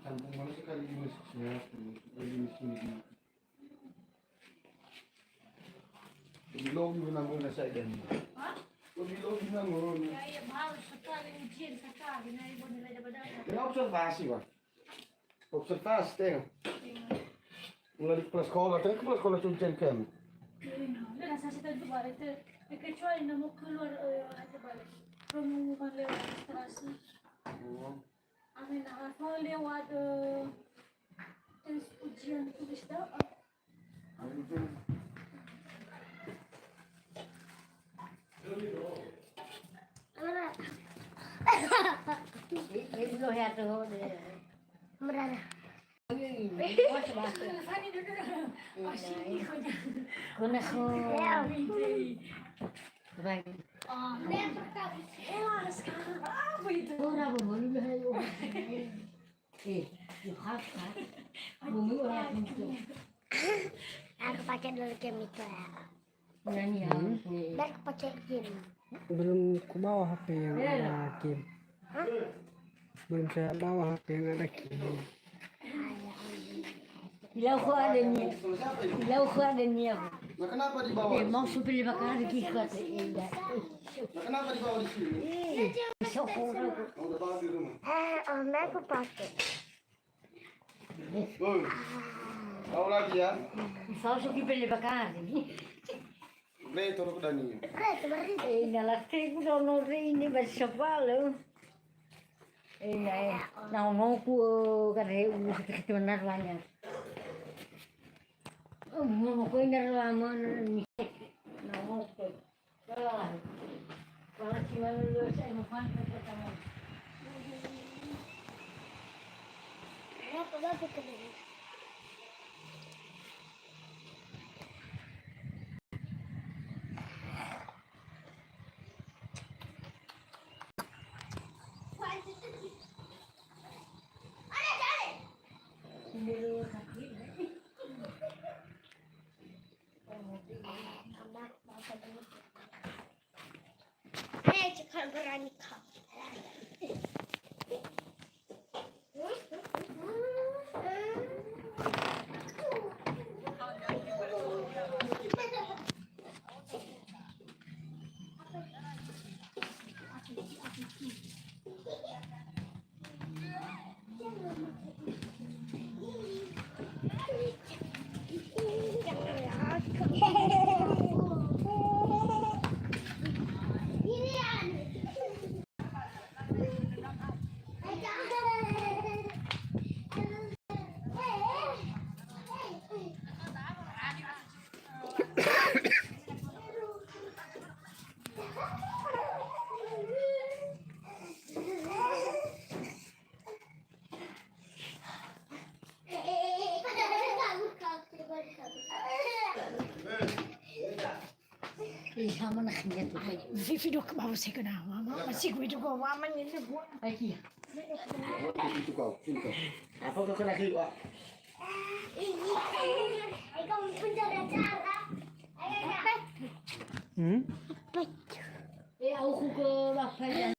Kampung mana sekali masuknya, ini sini. Bilog mo na muna sa ilan. Ha? Bilog na muna. Kaya mahal sekali ujian sekali na ibu nila dapat. Kaya observasi ba? Observasi, tengok. Mulai di sekolah, tengok kelas sekolah cucian kan. Nah, saya tahu balik itu. Kecuali nama keluar ada balik. Pengumuman lewat administrasi. Amin, kalau lewat tes ujian tulis doa. Belum ya tuh. Berada. Kuna ko. Baik. Apa itu? Ora boleh hayo. Bukan. Bumi orang itu. Aku pakai dulu game itu ya. Nani ya. Biar aku pakai game. Belum ku bawa HP yang ada game. Belum saya bawa HP yang ada game. Bilau ko ada niya. Bilau ko ada niya. Nah, kenapa dibawa? Mau supil bakar di kot. Nah, kenapa dibawa di sini? Sokong ko. Oh, udah bawa di rumah. Om aku pakai. Boy. Tahu lagi ya? Sao supil bakar. Beli turun ke Dani. Nalakti ko daw no ini basapalo. Naungo ko kare ulo kita narwanya. Mo ko narwamo ni. Naungo ko. Wala siya lo sa mo pan ka tama. Aku bawa ke dulu. Cekal berani kau. Sama nak niat tu. Video ke bawah saya kena mama masih gue juga mama ini buat. Lagi. Itu kau, pintar. Apa kau kena kiri, Pak? Kamu penjara cara. Aku ke bapak